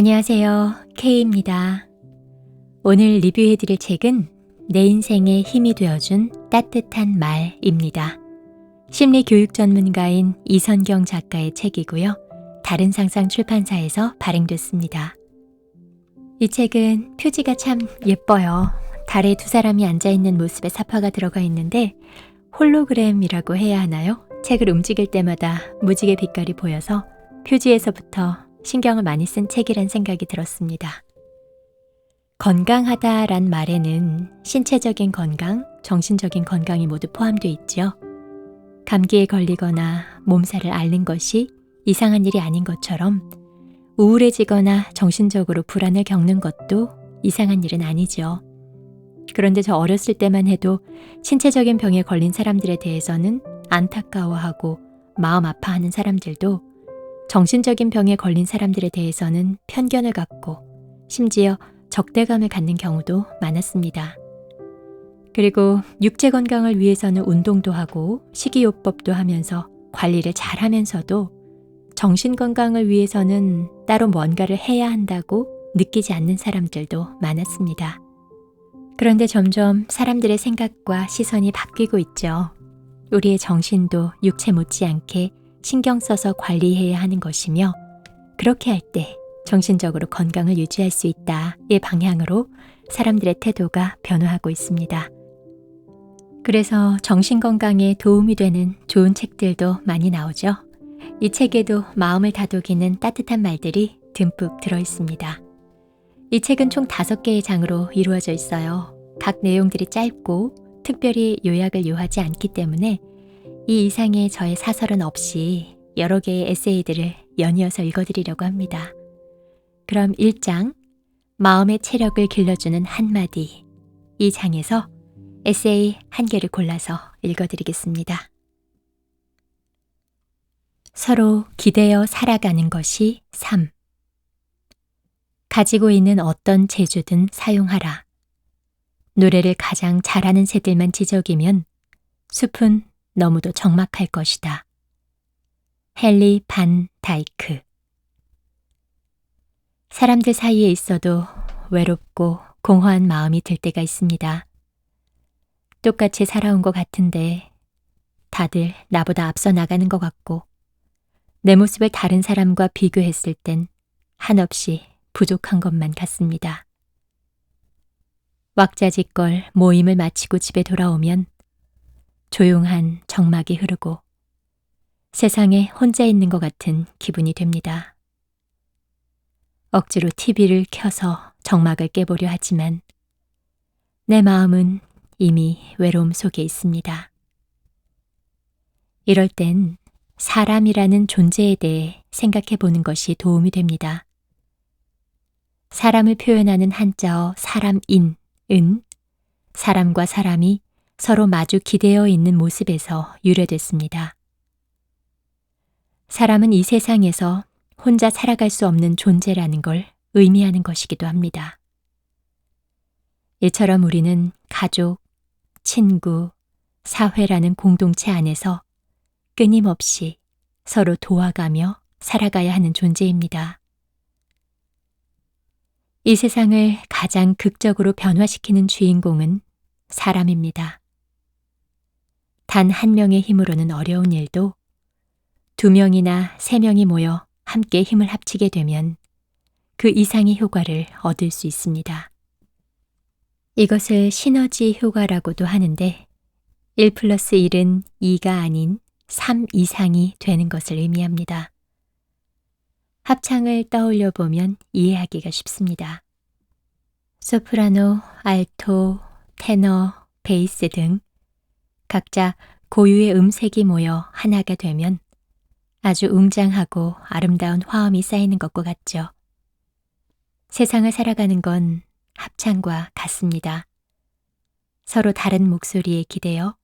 안녕하세요. K입니다. 오늘 리뷰해드릴 책은 내 인생에 힘이 되어준 따뜻한 말입니다. 심리교육 전문가인 이선경 작가의 책이고요. 다른 상상 출판사에서 발행됐습니다. 이 책은 표지가 참 예뻐요. 달에 두 사람이 앉아있는 모습에 사파가 들어가 있는데 홀로그램이라고 해야 하나요? 책을 움직일 때마다 무지개 빛깔이 보여서 표지에서부터 신경을 많이 쓴 책이란 생각이 들었습니다. 건강하다란 말에는 신체적인 건강, 정신적인 건강이 모두 포함되어 있죠. 감기에 걸리거나 몸살을 앓는 것이 이상한 일이 아닌 것처럼 우울해지거나 정신적으로 불안을 겪는 것도 이상한 일은 아니죠. 그런데 저 어렸을 때만 해도 신체적인 병에 걸린 사람들에 대해서는 안타까워하고 마음 아파하는 사람들도 정신적인 병에 걸린 사람들에 대해서는 편견을 갖고 심지어 적대감을 갖는 경우도 많았습니다. 그리고 육체 건강을 위해서는 운동도 하고 식이요법도 하면서 관리를 잘 하면서도 정신 건강을 위해서는 따로 뭔가를 해야 한다고 느끼지 않는 사람들도 많았습니다. 그런데 점점 사람들의 생각과 시선이 바뀌고 있죠. 우리의 정신도 육체 못지않게 신경 써서 관리해야 하는 것이며 그렇게 할 때 정신적으로 건강을 유지할 수 있다의 방향으로 사람들의 태도가 변화하고 있습니다. 그래서 정신건강에 도움이 되는 좋은 책들도 많이 나오죠. 이 책에도 마음을 다독이는 따뜻한 말들이 듬뿍 들어있습니다. 이 책은 총 5개의 장으로 이루어져 있어요. 각 내용들이 짧고 특별히 요약을 요하지 않기 때문에 이 이상의 저의 사설은 없이 여러 개의 에세이들을 연이어서 읽어드리려고 합니다. 그럼 1장, 마음의 체력을 길러주는 한마디. 이 장에서 에세이 1개를 골라서 읽어드리겠습니다. 서로 기대어 살아가는 것이 3. 가지고 있는 어떤 재주든 사용하라. 노래를 가장 잘하는 새들만 지적이면 숲은 너무도 적막할 것이다. 헨리 반 다이크. 사람들 사이에 있어도 외롭고 공허한 마음이 들 때가 있습니다. 똑같이 살아온 것 같은데 다들 나보다 앞서 나가는 것 같고 내 모습을 다른 사람과 비교했을 땐 한없이 부족한 것만 같습니다. 왁자지껄 모임을 마치고 집에 돌아오면 조용한 정막이 흐르고 세상에 혼자 있는 것 같은 기분이 됩니다. 억지로 TV를 켜서 정막을 깨보려 하지만 내 마음은 이미 외로움 속에 있습니다. 이럴 땐 사람이라는 존재에 대해 생각해 보는 것이 도움이 됩니다. 사람을 표현하는 한자어 사람인은 사람과 사람이 서로 마주 기대어 있는 모습에서 유래됐습니다. 사람은 이 세상에서 혼자 살아갈 수 없는 존재라는 걸 의미하는 것이기도 합니다. 이처럼 우리는 가족, 친구, 사회라는 공동체 안에서 끊임없이 서로 도와가며 살아가야 하는 존재입니다. 이 세상을 가장 극적으로 변화시키는 주인공은 사람입니다. 단 한 명의 힘으로는 어려운 일도 2명이나 3명이 모여 함께 힘을 합치게 되면 그 이상의 효과를 얻을 수 있습니다. 이것을 시너지 효과라고도 하는데 1+1은 2가 아닌 3 이상이 되는 것을 의미합니다. 합창을 떠올려 보면 이해하기가 쉽습니다. 소프라노, 알토, 테너, 베이스 등 각자 고유의 음색이 모여 하나가 되면 아주 웅장하고 아름다운 화음이 쌓이는 것과 같죠. 세상을 살아가는 건 합창과 같습니다. 서로 다른 목소리에 기대어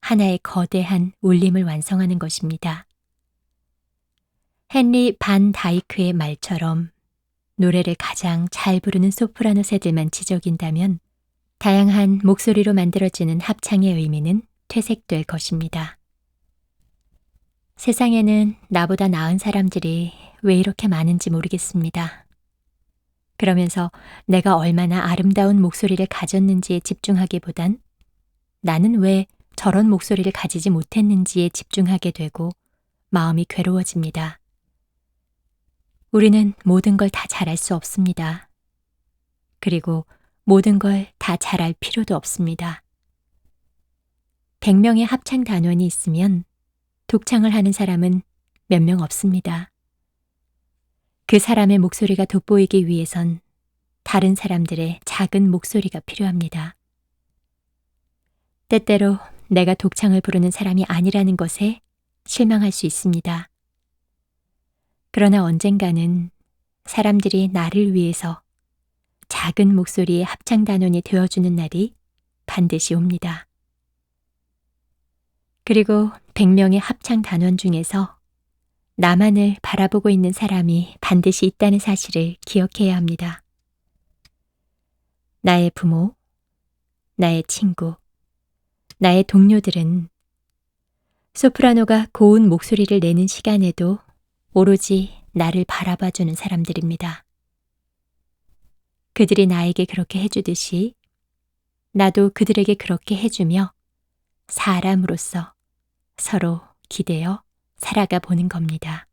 하나의 거대한 울림을 완성하는 것입니다. 헨리 반 다이크의 말처럼 노래를 가장 잘 부르는 소프라노 새들만 지적인다면 다양한 목소리로 만들어지는 합창의 의미는 퇴색될 것입니다. 세상에는 나보다 나은 사람들이 왜 이렇게 많은지 모르겠습니다. 그러면서 내가 얼마나 아름다운 목소리를 가졌는지에 집중하기보단 나는 왜 저런 목소리를 가지지 못했는지에 집중하게 되고 마음이 괴로워집니다. 우리는 모든 걸 다 잘할 수 없습니다. 그리고 모든 걸 다 잘할 필요도 없습니다. 100명의 합창 단원이 있으면 독창을 하는 사람은 몇 명 없습니다. 그 사람의 목소리가 돋보이기 위해선 다른 사람들의 작은 목소리가 필요합니다. 때때로 내가 독창을 부르는 사람이 아니라는 것에 실망할 수 있습니다. 그러나 언젠가는 사람들이 나를 위해서 작은 목소리의 합창단원이 되어주는 날이 반드시 옵니다. 그리고 100명의 합창단원 중에서 나만을 바라보고 있는 사람이 반드시 있다는 사실을 기억해야 합니다. 나의 부모, 나의 친구, 나의 동료들은 소프라노가 고운 목소리를 내는 시간에도 오로지 나를 바라봐주는 사람들입니다. 그들이 나에게 그렇게 해주듯이 나도 그들에게 그렇게 해주며 사람으로서 서로 기대어 살아가 보는 겁니다.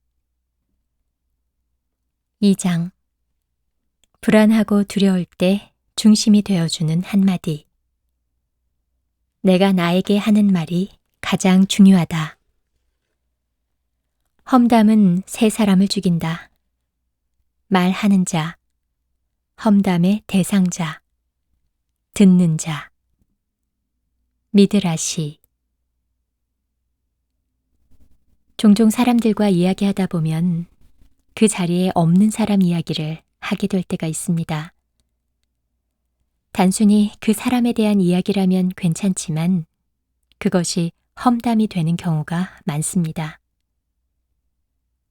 2장 불안하고 두려울 때 중심이 되어주는 한마디. 내가 나에게 하는 말이 가장 중요하다. 험담은 세 사람을 죽인다. 말하는 자, 험담의 대상자, 듣는 자. 미드라시. 종종 사람들과 이야기하다 보면 그 자리에 없는 사람 이야기를 하게 될 때가 있습니다. 단순히 그 사람에 대한 이야기라면 괜찮지만 그것이 험담이 되는 경우가 많습니다.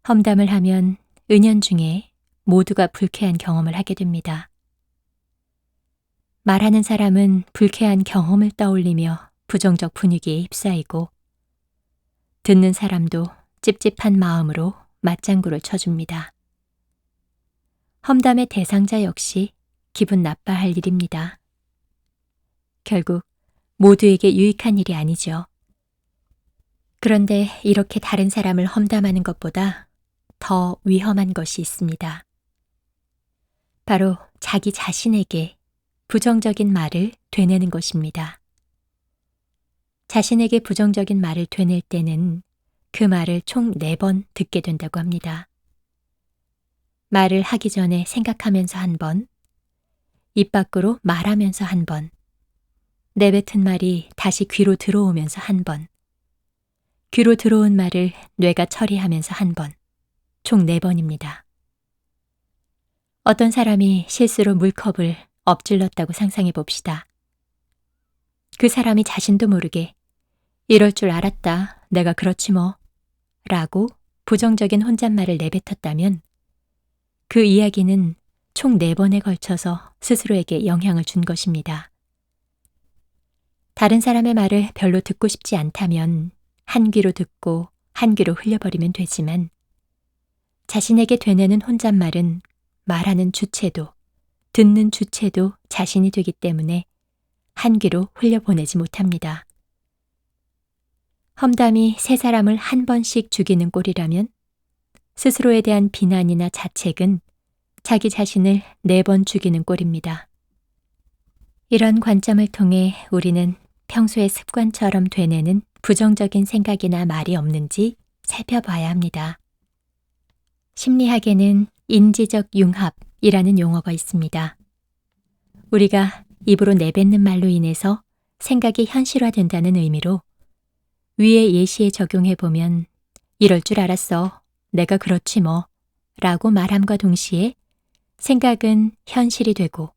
험담을 하면 은연중에 모두가 불쾌한 경험을 하게 됩니다. 말하는 사람은 불쾌한 경험을 떠올리며 부정적 분위기에 휩싸이고 듣는 사람도 찝찝한 마음으로 맞장구를 쳐줍니다. 험담의 대상자 역시 기분 나빠할 일입니다. 결국 모두에게 유익한 일이 아니죠. 그런데 이렇게 다른 사람을 험담하는 것보다 더 위험한 것이 있습니다. 바로 자기 자신에게 부정적인 말을 되뇌는 것입니다. 자신에게 부정적인 말을 되낼 때는 그 말을 총 4번 듣게 된다고 합니다. 말을 하기 전에 생각하면서 한 번, 입 밖으로 말하면서 한 번, 내뱉은 말이 다시 귀로 들어오면서 한 번, 귀로 들어온 말을 뇌가 처리하면서 한 번, 총 4번입니다. 어떤 사람이 실수로 물컵을 엎질렀다고 상상해 봅시다. 그 사람이 자신도 모르게 이럴 줄 알았다, 내가 그렇지 뭐 라고 부정적인 혼잣말을 내뱉었다면 그 이야기는 총 4번에 걸쳐서 스스로에게 영향을 준 것입니다. 다른 사람의 말을 별로 듣고 싶지 않다면 한 귀로 듣고 한 귀로 흘려버리면 되지만 자신에게 되뇌는 혼잣말은 말하는 주체도 듣는 주체도 자신이 되기 때문에 한 귀로 흘려보내지 못합니다. 험담이 세 사람을 한 번씩 죽이는 꼴이라면 스스로에 대한 비난이나 자책은 자기 자신을 4번 죽이는 꼴입니다. 이런 관점을 통해 우리는 평소의 습관처럼 되뇌는 부정적인 생각이나 말이 없는지 살펴봐야 합니다. 심리학에는 인지적 융합이라는 용어가 있습니다. 우리가 입으로 내뱉는 말로 인해서 생각이 현실화된다는 의미로 위의 예시에 적용해보면 이럴 줄 알았어, 내가 그렇지 뭐 라고 말함과 동시에 생각은 현실이 되고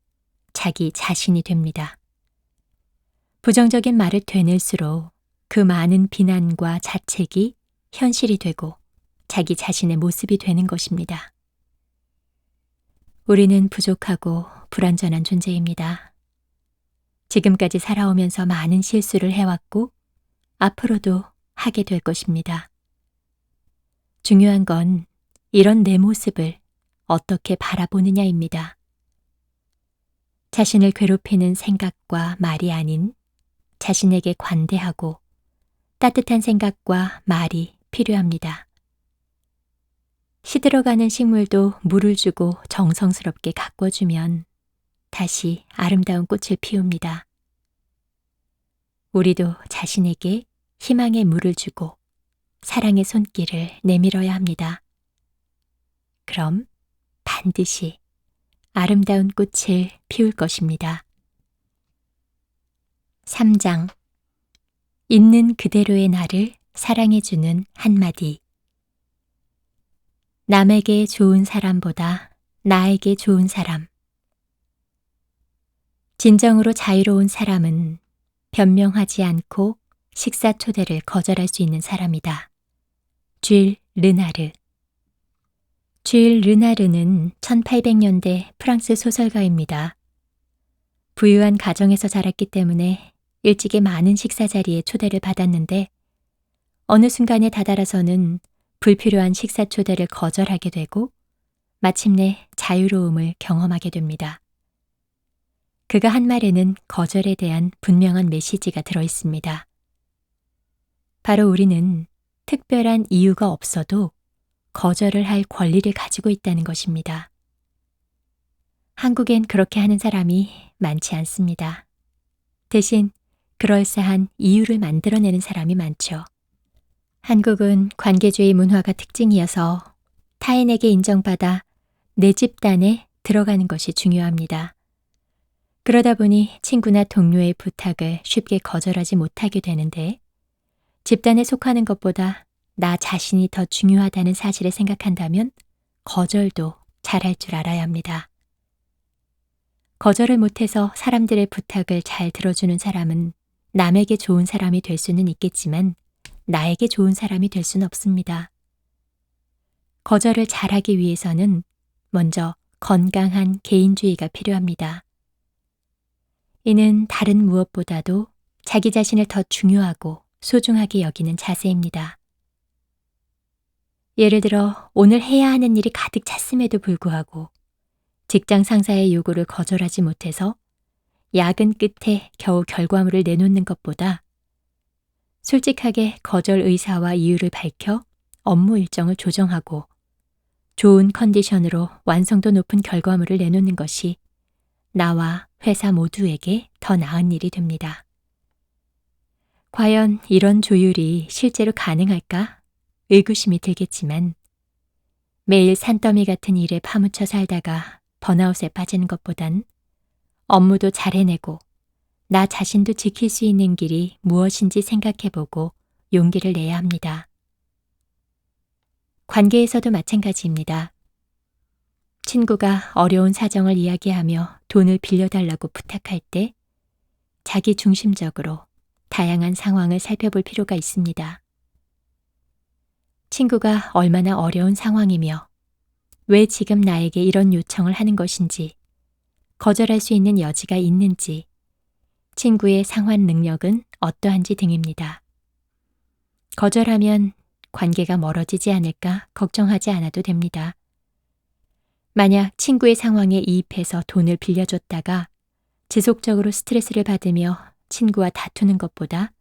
자기 자신이 됩니다. 부정적인 말을 되낼수록 그 많은 비난과 자책이 현실이 되고 자기 자신의 모습이 되는 것입니다. 우리는 부족하고 불완전한 존재입니다. 지금까지 살아오면서 많은 실수를 해왔고 앞으로도 하게 될 것입니다. 중요한 건 이런 내 모습을 어떻게 바라보느냐입니다. 자신을 괴롭히는 생각과 말이 아닌 자신에게 관대하고 따뜻한 생각과 말이 필요합니다. 시들어가는 식물도 물을 주고 정성스럽게 가꿔주면 다시 아름다운 꽃을 피웁니다. 우리도 자신에게 희망의 물을 주고 사랑의 손길을 내밀어야 합니다. 그럼 반드시 아름다운 꽃을 피울 것입니다. 3장. 있는 그대로의 나를 사랑해주는 한마디. 남에게 좋은 사람보다 나에게 좋은 사람. 진정으로 자유로운 사람은 변명하지 않고 식사 초대를 거절할 수 있는 사람이다. 쥘 르나르. 쥘 르나르는 1800년대 프랑스 소설가입니다. 부유한 가정에서 자랐기 때문에 일찍이 많은 식사 자리에 초대를 받았는데 어느 순간에 다다라서는 불필요한 식사 초대를 거절하게 되고 마침내 자유로움을 경험하게 됩니다. 그가 한 말에는 거절에 대한 분명한 메시지가 들어 있습니다. 바로 우리는 특별한 이유가 없어도 거절을 할 권리를 가지고 있다는 것입니다. 한국엔 그렇게 하는 사람이 많지 않습니다. 대신 그럴싸한 이유를 만들어내는 사람이 많죠. 한국은 관계주의 문화가 특징이어서 타인에게 인정받아 내 집단에 들어가는 것이 중요합니다. 그러다 보니 친구나 동료의 부탁을 쉽게 거절하지 못하게 되는데 집단에 속하는 것보다 나 자신이 더 중요하다는 사실을 생각한다면 거절도 잘할 줄 알아야 합니다. 거절을 못해서 사람들의 부탁을 잘 들어주는 사람은 남에게 좋은 사람이 될 수는 있겠지만 나에게 좋은 사람이 될 수는 없습니다. 거절을 잘하기 위해서는 먼저 건강한 개인주의가 필요합니다. 이는 다른 무엇보다도 자기 자신을 더 중요하고 소중하게 여기는 자세입니다. 예를 들어 오늘 해야 하는 일이 가득 찼음에도 불구하고 직장 상사의 요구를 거절하지 못해서 야근 끝에 겨우 결과물을 내놓는 것보다 솔직하게 거절 의사와 이유를 밝혀 업무 일정을 조정하고 좋은 컨디션으로 완성도 높은 결과물을 내놓는 것이 나와 회사 모두에게 더 나은 일이 됩니다. 과연 이런 조율이 실제로 가능할까? 의구심이 들겠지만 매일 산더미 같은 일에 파묻혀 살다가 번아웃에 빠지는 것보단 업무도 잘 해내고 나 자신도 지킬 수 있는 길이 무엇인지 생각해보고 용기를 내야 합니다. 관계에서도 마찬가지입니다. 친구가 어려운 사정을 이야기하며 돈을 빌려달라고 부탁할 때 자기 중심적으로 다양한 상황을 살펴볼 필요가 있습니다. 친구가 얼마나 어려운 상황이며 왜 지금 나에게 이런 요청을 하는 것인지, 거절할 수 있는 여지가 있는지, 친구의 상환 능력은 어떠한지 등입니다. 거절하면 관계가 멀어지지 않을까 걱정하지 않아도 됩니다. 만약 친구의 상황에 이입해서 돈을 빌려줬다가 지속적으로 스트레스를 받으며 친구와 다투는 것보다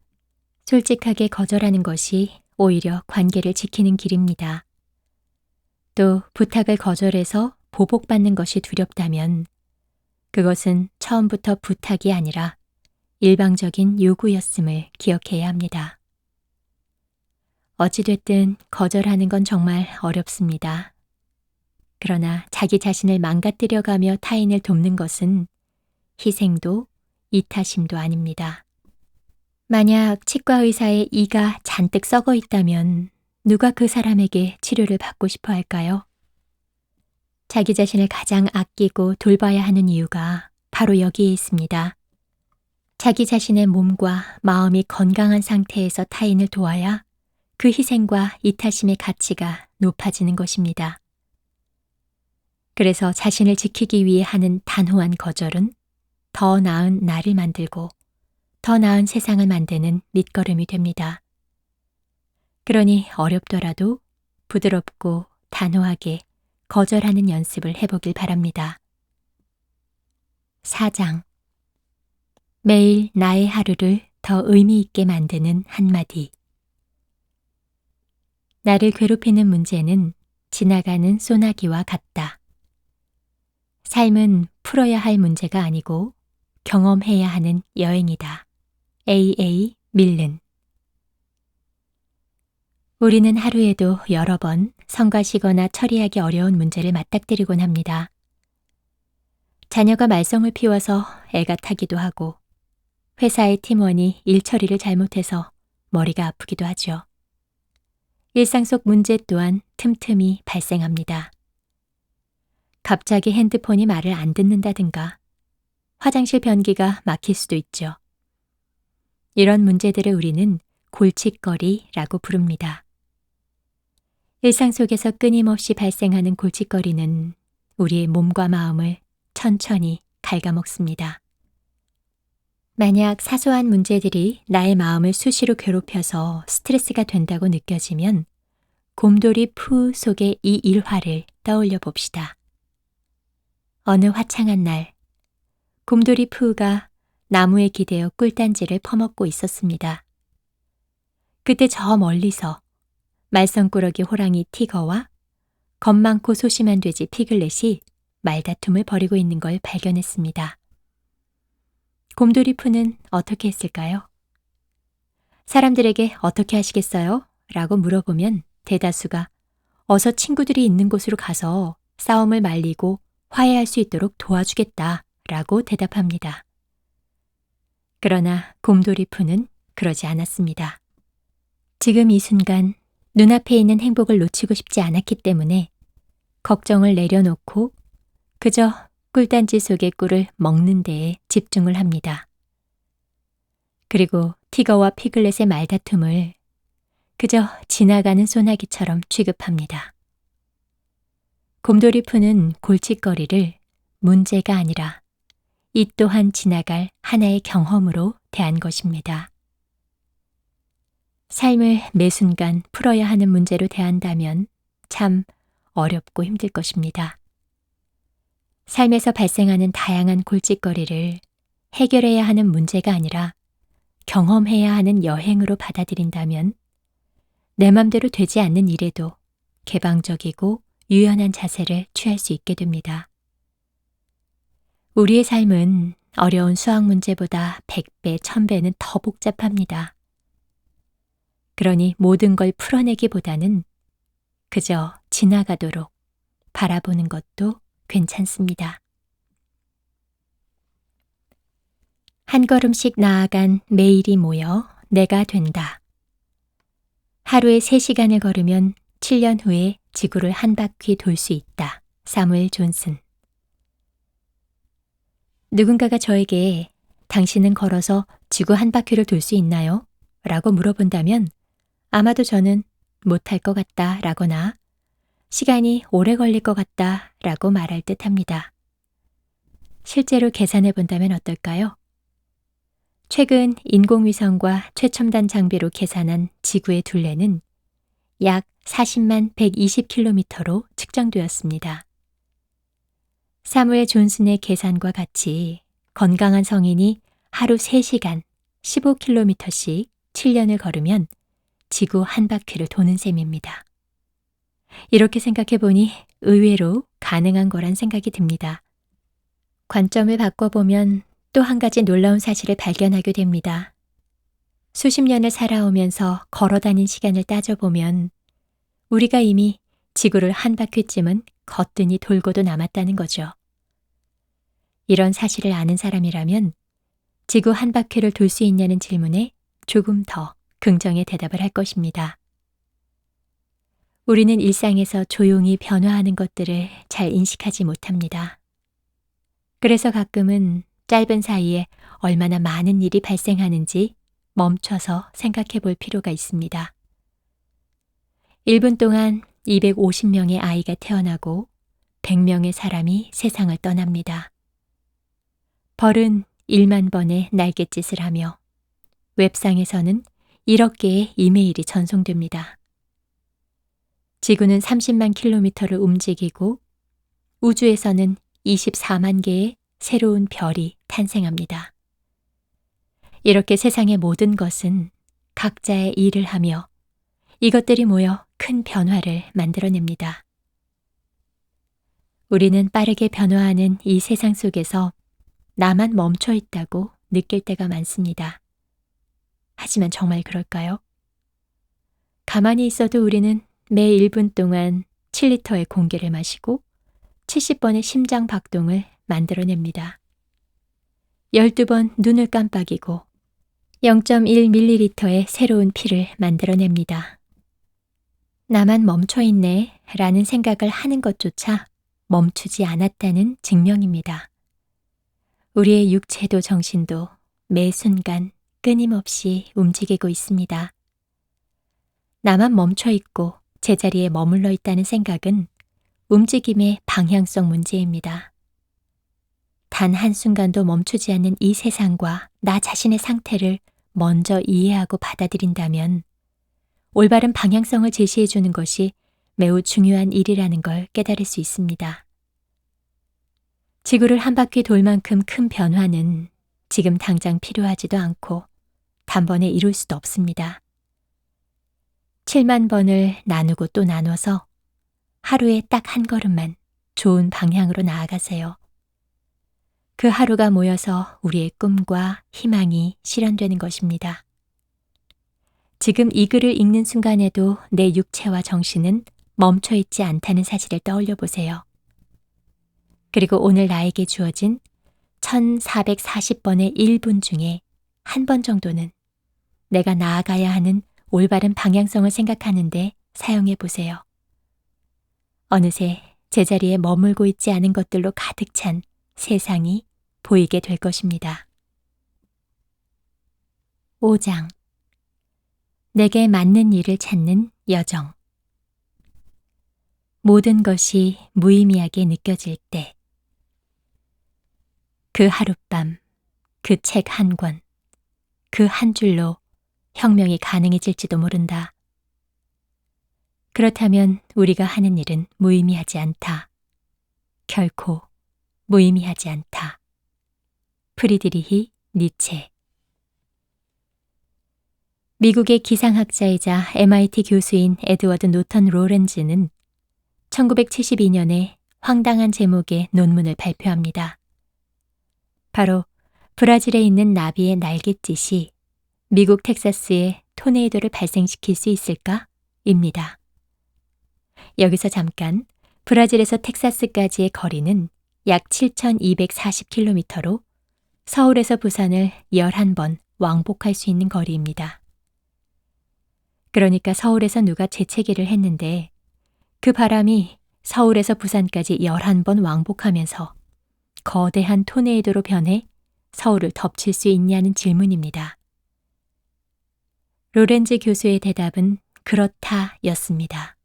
솔직하게 거절하는 것이 오히려 관계를 지키는 길입니다. 또 부탁을 거절해서 보복받는 것이 두렵다면 그것은 처음부터 부탁이 아니라 일방적인 요구였음을 기억해야 합니다. 어찌됐든 거절하는 건 정말 어렵습니다. 그러나 자기 자신을 망가뜨려가며 타인을 돕는 것은 희생도 이타심도 아닙니다. 만약 치과 의사의 이가 잔뜩 썩어 있다면 누가 그 사람에게 치료를 받고 싶어 할까요? 자기 자신을 가장 아끼고 돌봐야 하는 이유가 바로 여기에 있습니다. 자기 자신의 몸과 마음이 건강한 상태에서 타인을 도와야 그 희생과 이타심의 가치가 높아지는 것입니다. 그래서 자신을 지키기 위해 하는 단호한 거절은 더 나은 나를 만들고 더 나은 세상을 만드는 밑거름이 됩니다. 그러니 어렵더라도 부드럽고 단호하게 거절하는 연습을 해보길 바랍니다. 4장. 매일 나의 하루를 더 의미 있게 만드는 한마디. 나를 괴롭히는 문제는 지나가는 소나기와 같다. 삶은 풀어야 할 문제가 아니고 경험해야 하는 여행이다. A.A. 밀른. 우리는 하루에도 여러 번 성가시거나 처리하기 어려운 문제를 맞닥뜨리곤 합니다. 자녀가 말썽을 피워서 애가 타기도 하고, 회사의 팀원이 일 처리를 잘못해서 머리가 아프기도 하죠. 일상 속 문제 또한 틈틈이 발생합니다. 갑자기 핸드폰이 말을 안 듣는다든가, 화장실 변기가 막힐 수도 있죠. 이런 문제들을 우리는 골칫거리라고 부릅니다. 일상 속에서 끊임없이 발생하는 골칫거리는 우리의 몸과 마음을 천천히 갉아먹습니다. 만약 사소한 문제들이 나의 마음을 수시로 괴롭혀서 스트레스가 된다고 느껴지면 곰돌이 푸 속의 이 일화를 떠올려 봅시다. 어느 화창한 날, 곰돌이 푸가 나무에 기대어 꿀단지를 퍼먹고 있었습니다. 그때 저 멀리서 말썽꾸러기 호랑이 티거와 겁 많고 소심한 돼지 피글렛이 말다툼을 벌이고 있는 걸 발견했습니다. 곰돌이 푸는 어떻게 했을까요? 사람들에게 어떻게 하시겠어요? 라고 물어보면 대다수가 어서 친구들이 있는 곳으로 가서 싸움을 말리고 화해할 수 있도록 도와주겠다 라고 대답합니다. 그러나 곰돌이 푸는 그러지 않았습니다. 지금 이 순간 눈앞에 있는 행복을 놓치고 싶지 않았기 때문에 걱정을 내려놓고 그저 꿀단지 속의 꿀을 먹는 데에 집중을 합니다. 그리고 티거와 피글렛의 말다툼을 그저 지나가는 소나기처럼 취급합니다. 곰돌이 푸는 골칫거리를 문제가 아니라 이 또한 지나갈 하나의 경험으로 대한 것입니다. 삶을 매 순간 풀어야 하는 문제로 대한다면 참 어렵고 힘들 것입니다. 삶에서 발생하는 다양한 골칫거리를 해결해야 하는 문제가 아니라 경험해야 하는 여행으로 받아들인다면 내 맘대로 되지 않는 일에도 개방적이고 유연한 자세를 취할 수 있게 됩니다. 우리의 삶은 어려운 수학 문제보다 100배, 1000배는 더 복잡합니다. 그러니 모든 걸 풀어내기보다는 그저 지나가도록 바라보는 것도 괜찮습니다. 한 걸음씩 나아간 매일이 모여 내가 된다. 하루에 3시간을 걸으면 7년 후에 지구를 한 바퀴 돌 수 있다. 사무엘 존슨. 누군가가 저에게 당신은 걸어서 지구 한 바퀴를 돌 수 있나요? 라고 물어본다면 아마도 저는 못할 것 같다 라거나 시간이 오래 걸릴 것 같다 라고 말할 듯 합니다. 실제로 계산해 본다면 어떨까요? 최근 인공위성과 최첨단 장비로 계산한 지구의 둘레는 약 40만 120km로 측정되었습니다. 사무엘 존슨의 계산과 같이 건강한 성인이 하루 3시간 15km씩 7년을 걸으면 지구 한 바퀴를 도는 셈입니다. 이렇게 생각해 보니 의외로 가능한 거란 생각이 듭니다. 관점을 바꿔보면 또 한 가지 놀라운 사실을 발견하게 됩니다. 수십 년을 살아오면서 걸어다닌 시간을 따져보면 우리가 이미 지구를 한 바퀴쯤은 거뜬히 돌고도 남았다는 거죠. 이런 사실을 아는 사람이라면 지구 한 바퀴를 돌 수 있냐는 질문에 조금 더 긍정의 대답을 할 것입니다. 우리는 일상에서 조용히 변화하는 것들을 잘 인식하지 못합니다. 그래서 가끔은 짧은 사이에 얼마나 많은 일이 발생하는지 멈춰서 생각해 볼 필요가 있습니다. 1분 동안 250명의 아이가 태어나고 100명의 사람이 세상을 떠납니다. 벌은 1만 번의 날갯짓을 하며 웹상에서는 1억 개의 이메일이 전송됩니다. 지구는 30만 킬로미터를 움직이고 우주에서는 24만 개의 새로운 별이 탄생합니다. 이렇게 세상의 모든 것은 각자의 일을 하며 이것들이 모여 큰 변화를 만들어냅니다. 우리는 빠르게 변화하는 이 세상 속에서 나만 멈춰 있다고 느낄 때가 많습니다. 하지만 정말 그럴까요? 가만히 있어도 우리는 매 1분 동안 7리터의 공기를 마시고 70번의 심장 박동을 만들어냅니다. 12번 눈을 깜빡이고 0.1ml의 새로운 피를 만들어냅니다. 나만 멈춰있네 라는 생각을 하는 것조차 멈추지 않았다는 증명입니다. 우리의 육체도 정신도 매 순간 끊임없이 움직이고 있습니다. 나만 멈춰있고 제자리에 머물러 있다는 생각은 움직임의 방향성 문제입니다. 단 한순간도 멈추지 않는 이 세상과 나 자신의 상태를 먼저 이해하고 받아들인다면 올바른 방향성을 제시해 주는 것이 매우 중요한 일이라는 걸 깨달을 수 있습니다. 지구를 한 바퀴 돌 만큼 큰 변화는 지금 당장 필요하지도 않고 단번에 이룰 수도 없습니다. 7만 번을 나누고 또 나눠서 하루에 딱 한 걸음만 좋은 방향으로 나아가세요. 그 하루가 모여서 우리의 꿈과 희망이 실현되는 것입니다. 지금 이 글을 읽는 순간에도 내 육체와 정신은 멈춰 있지 않다는 사실을 떠올려 보세요. 그리고 오늘 나에게 주어진 1440번의 1분 중에 한 번 정도는 내가 나아가야 하는 올바른 방향성을 생각하는데 사용해 보세요. 어느새 제자리에 머물고 있지 않은 것들로 가득 찬 세상이 보이게 될 것입니다. 5장. 내게 맞는 일을 찾는 여정. 모든 것이 무의미하게 느껴질 때, 그 하룻밤, 그 책 한 권, 그 한 줄로 혁명이 가능해질지도 모른다. 그렇다면 우리가 하는 일은 무의미하지 않다. 결코 무의미하지 않다. 프리드리히 니체. 미국의 기상학자이자 MIT 교수인 에드워드 노턴 로렌즈는 1972년에 황당한 제목의 논문을 발표합니다. 바로 브라질에 있는 나비의 날갯짓이 미국 텍사스에 토네이도를 발생시킬 수 있을까? 입니다. 여기서 잠깐 브라질에서 텍사스까지의 거리는 약 7,240km로 서울에서 부산을 11번 왕복할 수 있는 거리입니다. 그러니까 서울에서 누가 재채기를 했는데 그 바람이 서울에서 부산까지 11번 왕복하면서 거대한 토네이도로 변해 서울을 덮칠 수 있냐는 질문입니다. 로렌즈 교수의 대답은 그렇다 였습니다.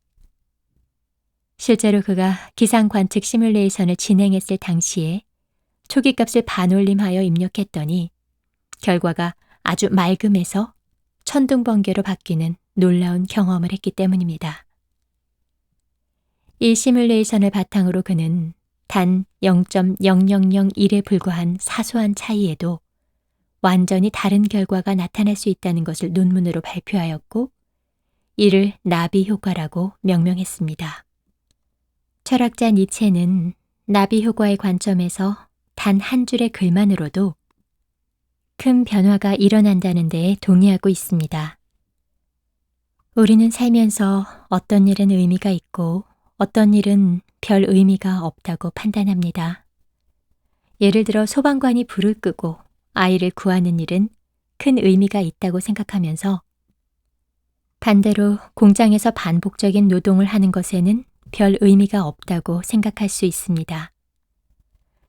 실제로 그가 기상 관측 시뮬레이션을 진행했을 당시에 초기값을 반올림하여 입력했더니 결과가 아주 맑음에서 천둥번개로 바뀌는 놀라운 경험을 했기 때문입니다. 이 시뮬레이션을 바탕으로 그는 단 0.0001에 불과한 사소한 차이에도 완전히 다른 결과가 나타날 수 있다는 것을 논문으로 발표하였고 이를 나비 효과라고 명명했습니다. 철학자 니체는 나비 효과의 관점에서 단 한 줄의 글만으로도 큰 변화가 일어난다는 데에 동의하고 있습니다. 우리는 살면서 어떤 일은 의미가 있고 어떤 일은 별 의미가 없다고 판단합니다. 예를 들어 소방관이 불을 끄고 아이를 구하는 일은 큰 의미가 있다고 생각하면서 반대로 공장에서 반복적인 노동을 하는 것에는 별 의미가 없다고 생각할 수 있습니다.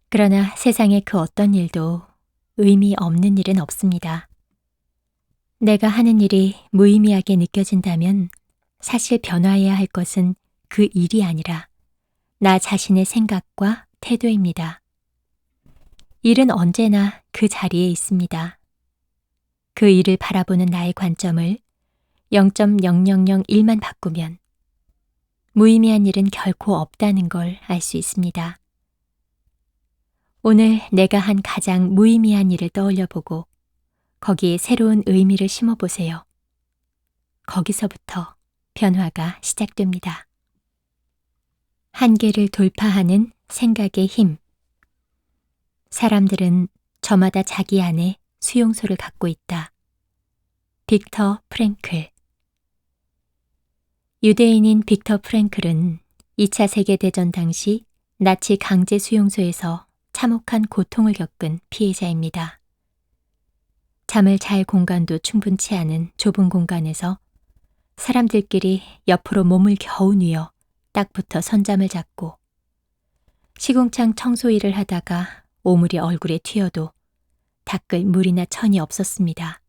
그러나 세상의 그 어떤 일도 의미 없는 일은 없습니다. 내가 하는 일이 무의미하게 느껴진다면 사실 변화해야 할 것은 그 일이 아니라 나 자신의 생각과 태도입니다. 일은 언제나 그 자리에 있습니다. 그 일을 바라보는 나의 관점을 0.0001만 바꾸면 무의미한 일은 결코 없다는 걸 알 수 있습니다. 오늘 내가 한 가장 무의미한 일을 떠올려보고 거기에 새로운 의미를 심어보세요. 거기서부터 변화가 시작됩니다. 한계를 돌파하는 생각의 힘. 사람들은 저마다 자기 안에 수용소를 갖고 있다. 빅터 프랭클. 유대인인 빅터 프랭클은 2차 세계대전 당시 나치 강제 수용소에서 참혹한 고통을 겪은 피해자입니다. 잠을 잘 공간도 충분치 않은 좁은 공간에서 사람들끼리 옆으로 몸을 겨우 뉘어 딱 붙어 선잠을 잤고 시궁창 청소 일을 하다가 오물이 얼굴에 튀어도 닦을 물이나 천이 없었습니다.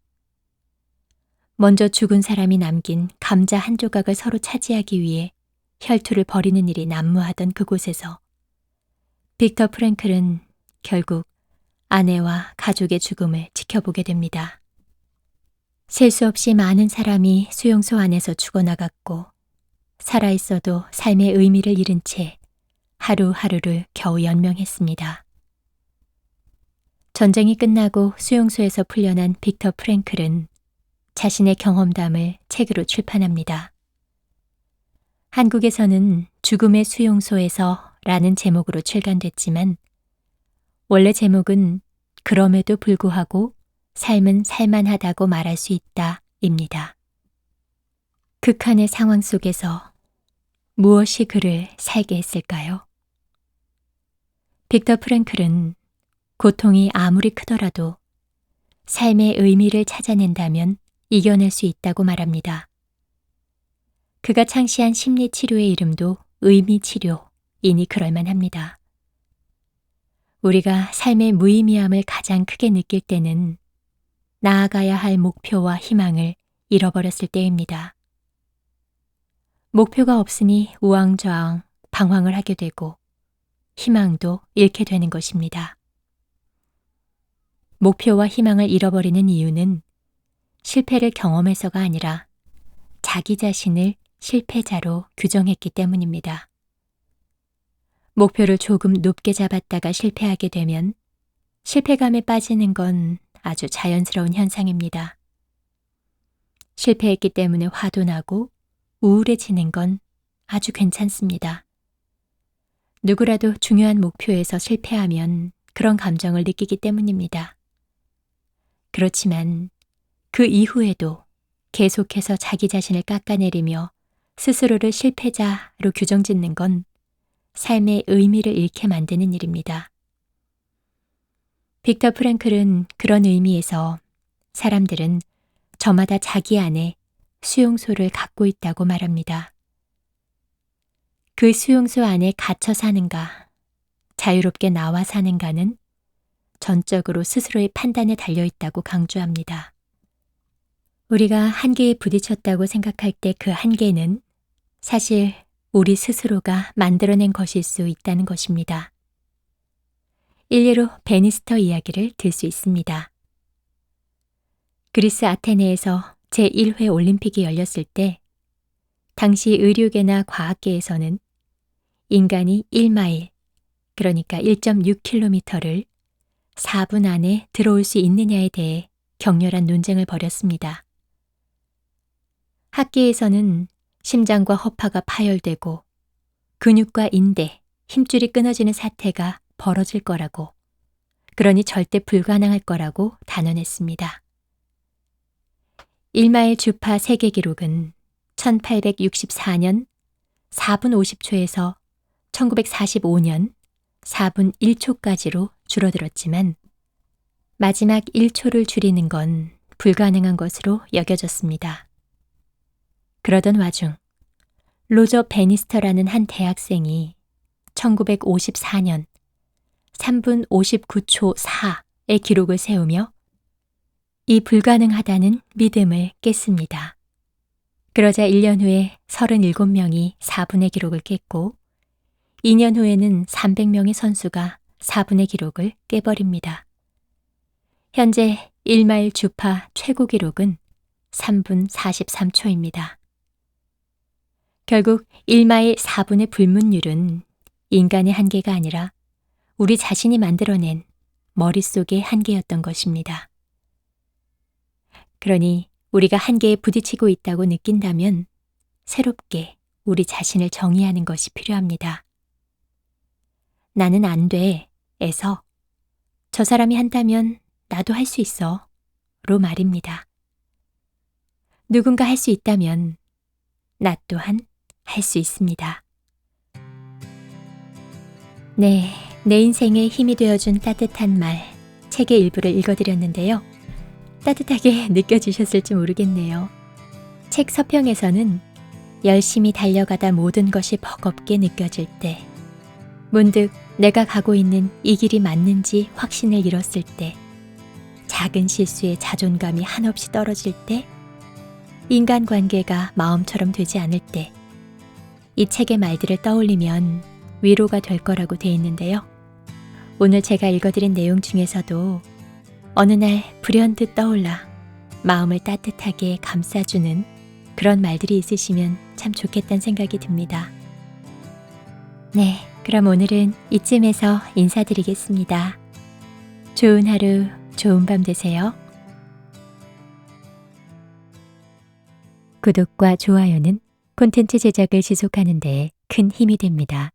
먼저 죽은 사람이 남긴 감자 한 조각을 서로 차지하기 위해 혈투를 벌이는 일이 난무하던 그곳에서 빅터 프랭클은 결국 아내와 가족의 죽음을 지켜보게 됩니다. 셀 수 없이 많은 사람이 수용소 안에서 죽어나갔고 살아있어도 삶의 의미를 잃은 채 하루하루를 겨우 연명했습니다. 전쟁이 끝나고 수용소에서 풀려난 빅터 프랭클은 자신의 경험담을 책으로 출판합니다. 한국에서는 죽음의 수용소에서 라는 제목으로 출간됐지만 원래 제목은 그럼에도 불구하고 삶은 살만하다고 말할 수 있다 입니다. 극한의 상황 속에서 무엇이 그를 살게 했을까요? 빅터 프랭클은 고통이 아무리 크더라도 삶의 의미를 찾아낸다면 이겨낼 수 있다고 말합니다. 그가 창시한 심리치료의 이름도 의미치료이니 그럴만합니다. 우리가 삶의 무의미함을 가장 크게 느낄 때는 나아가야 할 목표와 희망을 잃어버렸을 때입니다. 목표가 없으니 우왕좌왕 방황을 하게 되고 희망도 잃게 되는 것입니다. 목표와 희망을 잃어버리는 이유는 실패를 경험해서가 아니라 자기 자신을 실패자로 규정했기 때문입니다. 목표를 조금 높게 잡았다가 실패하게 되면 실패감에 빠지는 건 아주 자연스러운 현상입니다. 실패했기 때문에 화도 나고 우울해지는 건 아주 괜찮습니다. 누구라도 중요한 목표에서 실패하면 그런 감정을 느끼기 때문입니다. 그렇지만 그 이후에도 계속해서 자기 자신을 깎아내리며 스스로를 실패자로 규정짓는 건 삶의 의미를 잃게 만드는 일입니다. 빅터 프랭클은 그런 의미에서 사람들은 저마다 자기 안에 수용소를 갖고 있다고 말합니다. 그 수용소 안에 갇혀 사는가, 자유롭게 나와 사는가는 전적으로 스스로의 판단에 달려있다고 강조합니다. 우리가 한계에 부딪혔다고 생각할 때 그 한계는 사실 우리 스스로가 만들어낸 것일 수 있다는 것입니다. 일례로 베니스터 이야기를 들 수 있습니다. 그리스 아테네에서 제1회 올림픽이 열렸을 때 당시 의료계나 과학계에서는 인간이 1마일, 그러니까 1.6km를 4분 안에 들어올 수 있느냐에 대해 격렬한 논쟁을 벌였습니다. 학계에서는 심장과 허파가 파열되고 근육과 인대, 힘줄이 끊어지는 사태가 벌어질 거라고, 그러니 절대 불가능할 거라고 단언했습니다. 1마일 주파 세계 기록은 1864년 4분 50초에서 1945년 4분 1초까지로 줄어들었지만 마지막 1초를 줄이는 건 불가능한 것으로 여겨졌습니다. 그러던 와중 로저 베니스터라는 한 대학생이 1954년 3분 59초 4의 기록을 세우며 이 불가능하다는 믿음을 깼습니다. 그러자 1년 후에 37명이 4분의 기록을 깼고 2년 후에는 300명의 선수가 4분의 기록을 깨버립니다. 현재 1마일 주파 최고 기록은 3분 43초입니다. 결국 1마일 4분의 불문율은 인간의 한계가 아니라 우리 자신이 만들어낸 머릿속의 한계였던 것입니다. 그러니 우리가 한계에 부딪히고 있다고 느낀다면 새롭게 우리 자신을 정의하는 것이 필요합니다. 나는 안 돼, 에서 저 사람이 한다면 나도 할 수 있어, 로 말입니다. 누군가 할 수 있다면 나 또한 할 수 있습니다. 네, 내 인생에 힘이 되어준 따뜻한 말, 책의 일부를 읽어드렸는데요. 따뜻하게 느껴지셨을지 모르겠네요. 책 서평에서는 열심히 달려가다 모든 것이 버겁게 느껴질 때, 문득 내가 가고 있는 이 길이 맞는지 확신을 잃었을 때, 작은 실수에 자존감이 한없이 떨어질 때, 인간관계가 마음처럼 되지 않을 때, 이 책의 말들을 떠올리면 위로가 될 거라고 돼 있는데요. 오늘 제가 읽어드린 내용 중에서도 어느 날 불현듯 떠올라 마음을 따뜻하게 감싸주는 그런 말들이 있으시면 참 좋겠다는 생각이 듭니다. 네, 그럼 오늘은 이쯤에서 인사드리겠습니다. 좋은 하루, 좋은 밤 되세요. 구독과 좋아요는 콘텐츠 제작을 지속하는 데 큰 힘이 됩니다.